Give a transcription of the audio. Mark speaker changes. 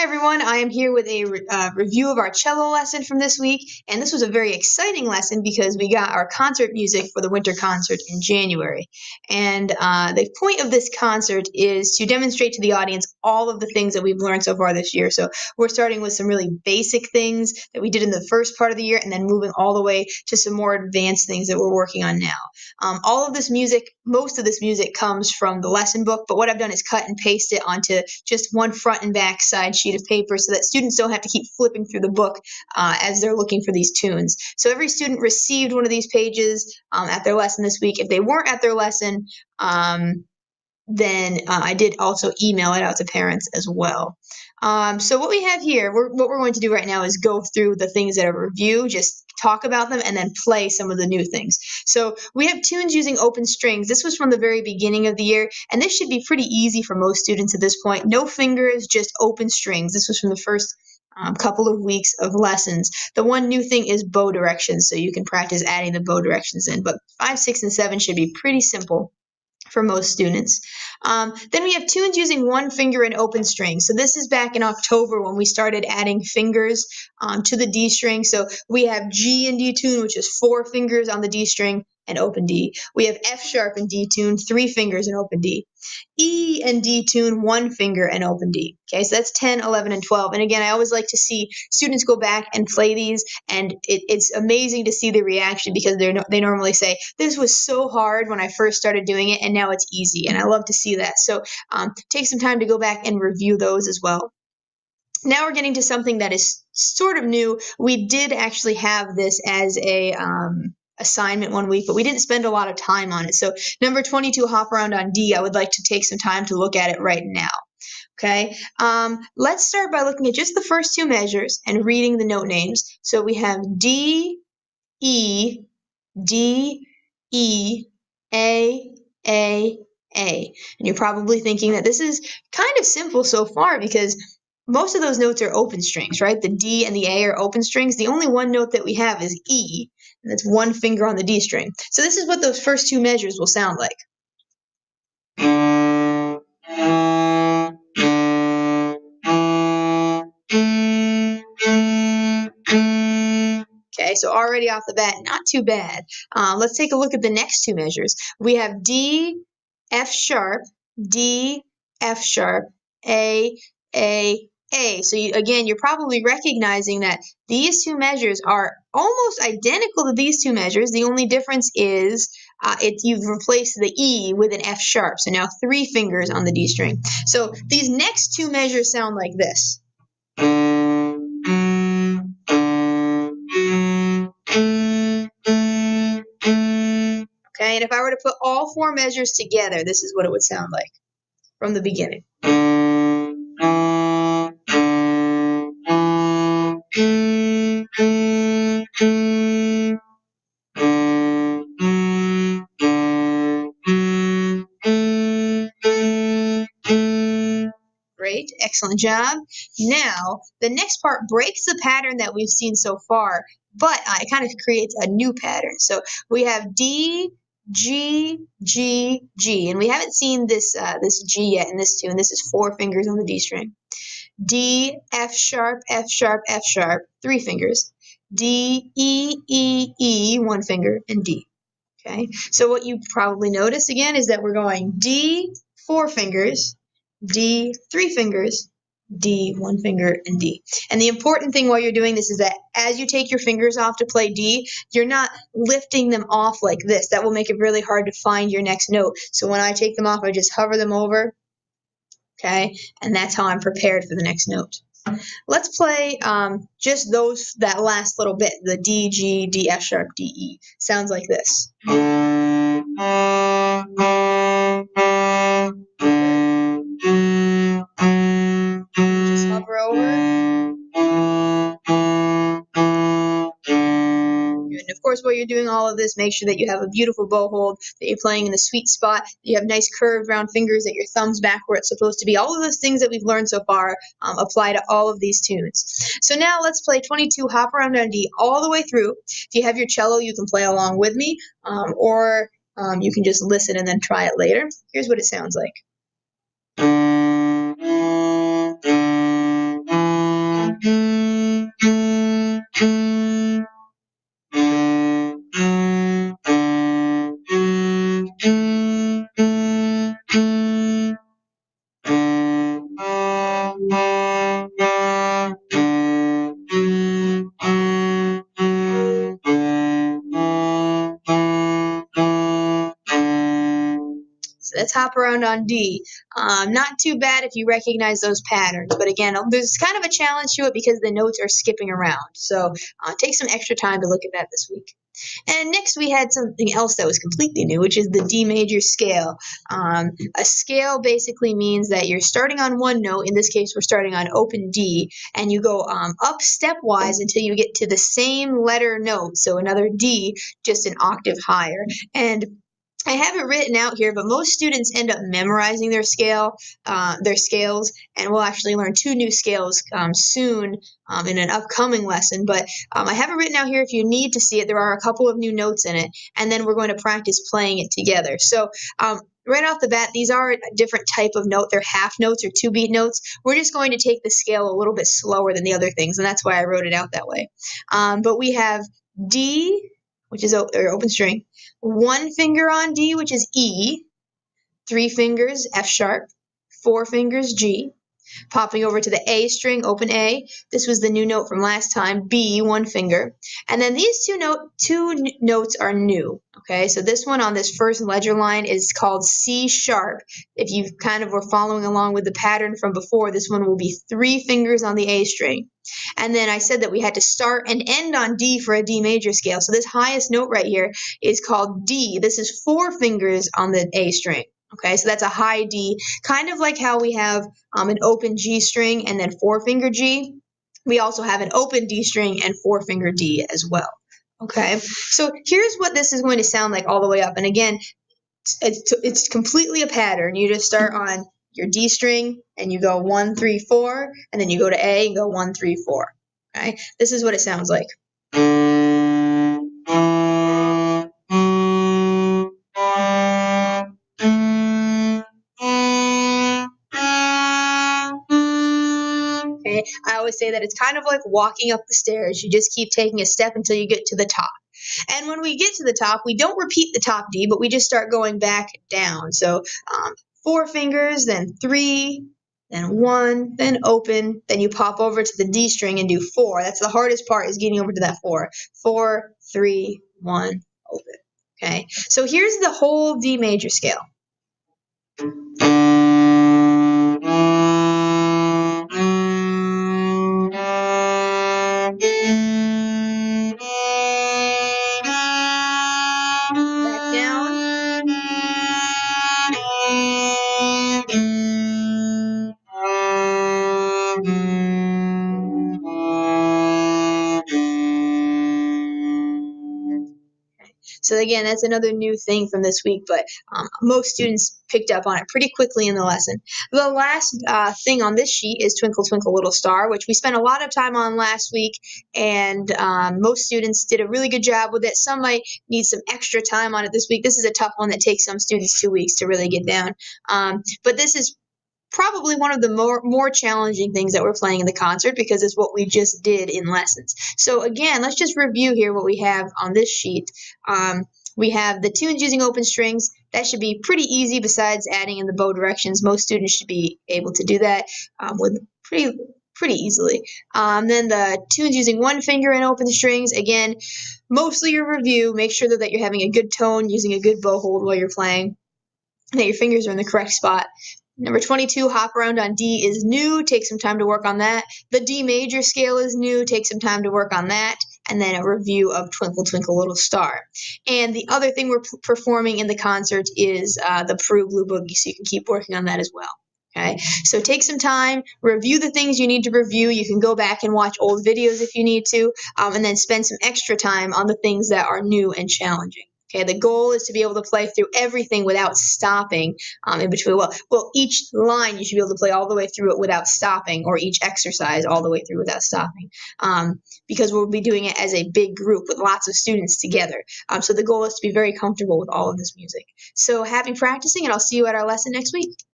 Speaker 1: Hi everyone, I am here with a review of our cello lesson from this week, and this was a very exciting lesson because we got our concert music for the winter concert in January. And the point of this concert is to demonstrate to the audience all of the things that we've learned so far this year. So we're starting with some really basic things that we did in the first part of the year and then moving all the way to some more advanced things that we're working on now. All of this music, most of this music comes from the lesson book, but what I've done is cut and paste it onto just one front and back side sheet of paper so that students don't have to keep flipping through the book as they're looking for these tunes. So every student received one of these pages at their lesson this week. If they weren't at their lesson, then I did also email it out to parents as well. So what we have here, what we're going to do right now is go through the things that are review, just talk about them, and then play some of the new things. So we have tunes using open strings. This was from the very beginning of the year, and this should be pretty easy for most students at this point. No fingers, just open strings. This was from the first couple of weeks of lessons. The one new thing is bow directions, so you can practice adding the bow directions in. But 5, 6, and 7 should be pretty simple for most students. Then we have tunes using one finger and open string. So this is back in October when we started adding fingers to the D string. So we have G and D tune, which is 4 fingers on the D string and open D. We have F sharp and D tune, 3 fingers and open D. E and D tune, 1 finger and open D. Okay, so that's 10, 11, and 12. And again, I always like to see students go back and play these, and it's amazing to see the reaction because they normally say, this was so hard when I first started doing it, and now it's easy. And I love to see that. So take some time to go back and review those as well. Now we're getting to something that is sort of new. We did actually have this as a assignment one week, but we didn't spend a lot of time on it. So number 22, hop around on D, I would like to take some time to look at it right now. Okay, let's start by looking at just the first 2 measures and reading the note names. So we have D, E, D, E, A, A, A. And you're probably thinking that this is kind of simple so far because most of those notes are open strings, right? The D and the A are open strings. The only one note that we have is E, and that's 1 finger on the D string. So this is what those first 2 measures will sound like. Okay, so already off the bat, not too bad. Let's take a look at the next 2 measures. We have D, F sharp, D, F sharp, A, A, A. So again, you're probably recognizing that these 2 measures are almost identical to these 2 measures. The only difference is you've replaced the E with an F sharp. So now 3 fingers on the D string. So these next 2 measures sound like this. Okay, and if I were to put all 4 measures together, this is what it would sound like from the beginning. Great, excellent job. Now, the next part breaks the pattern that we've seen so far, but it kind of creates a new pattern. So we have D, G, G, G, and we haven't seen this G yet in this tune. This is 4 fingers on the D string. D, F sharp, F sharp, F sharp, 3 fingers. D, E, E, E, 1 finger, and D. Okay, so what you probably notice again is that we're going D, 4 fingers, D, 3 fingers, D, 1 finger, and D. And the important thing while you're doing this is that as you take your fingers off to play D, you're not lifting them off like this. That will make it really hard to find your next note. So when I take them off, I just hover them over, okay, and that's how I'm prepared for the next note. Let's play just that last little bit, the D, G, D, F sharp, D, E. Sounds like this. Just hover over. And of course, while you're doing all of this, make sure that you have a beautiful bow hold, that you're playing in the sweet spot, that you have nice curved round fingers, that your thumb's back where it's supposed to be. All of those things that we've learned so far apply to all of these tunes. So now let's play 22, hop around on D all the way through. If you have your cello, you can play along with me, or you can just listen and then try it later. Here's what it sounds like. let's hop around on D. Not too bad if you recognize those patterns, but again, there's kind of a challenge to it because the notes are skipping around. So take some extra time to look at that this week. And next we had something else that was completely new, which is the D major scale. A scale basically means that you're starting on one note. In this case, we're starting on open D, and you go up stepwise until you get to the same letter note. So another D, just an octave higher. And I have it written out here, but most students end up memorizing their scales, and we'll actually learn 2 new scales soon in an upcoming lesson. But I have it written out here if you need to see it. There are a couple of new notes in it, and then we're going to practice playing it together. So right off the bat, these are a different type of note. They're half notes or 2-beat notes. We're just going to take the scale a little bit slower than the other things, and that's why I wrote it out that way. But we have D, which is open string, 1 finger on D, which is E, 3 fingers, F sharp, 4 fingers, G, popping over to the A string, open A. This was the new note from last time, B, 1 finger. And then these two notes are new, okay? So this one on this first ledger line is called C sharp. If you kind of were following along with the pattern from before, this one will be 3 fingers on the A string. And then I said that we had to start and end on D for a D major scale. So this highest note right here is called D. This is 4 fingers on the A string. Okay, so that's a high D, kind of like how we have an open G string and then 4-finger G. We also have an open D string and 4-finger D as well. Okay, so here's what this is going to sound like all the way up. And again, it's completely a pattern. You just start on your D string and you go 1, 3, 4, and then you go to A and go 1, 3, 4. Okay, this is what it sounds like. Okay, I always say that it's kind of like walking up the stairs. You just keep taking a step until you get to the top. And when we get to the top, we don't repeat the top D, but we just start going back down. So 4 fingers, then 3, then 1, then open, then you pop over to the D string and do 4. That's the hardest part, is getting over to that 4. 4, 3, 1, open. Okay, so here's the whole D major scale. Back down. So again, that's another new thing from this week, but most students picked up on it pretty quickly in the lesson. The last thing on this sheet is Twinkle, Twinkle, Little Star, which we spent a lot of time on last week, and most students did a really good job with it. Some might need some extra time on it this week. This is a tough one that takes some students 2 weeks to really get down. But this is probably one of the more challenging things that we're playing in the concert, because it's what we just did in lessons. So again, let's just review here what we have on this sheet. We have the tunes using open strings. That should be pretty easy besides adding in the bow directions. Most students should be able to do that with pretty easily. Then the tunes using 1 finger and open strings. Again, mostly your review. Make sure that you're having a good tone, using a good bow hold while you're playing, and that your fingers are in the correct spot. Number 22, hop around on D, is new. Take some time to work on that. The D major scale is new. Take some time to work on that. And then a review of Twinkle, Twinkle, Little Star. And the other thing we're performing in the concert is the Peru Blue Boogie, so you can keep working on that as well. Okay, so take some time, review the things you need to review. You can go back and watch old videos if you need to, and then spend some extra time on the things that are new and challenging. Okay, the goal is to be able to play through everything without stopping in between. Well, each line you should be able to play all the way through it without stopping, or each exercise all the way through without stopping, because we'll be doing it as a big group with lots of students together. So the goal is to be very comfortable with all of this music. So happy practicing, and I'll see you at our lesson next week.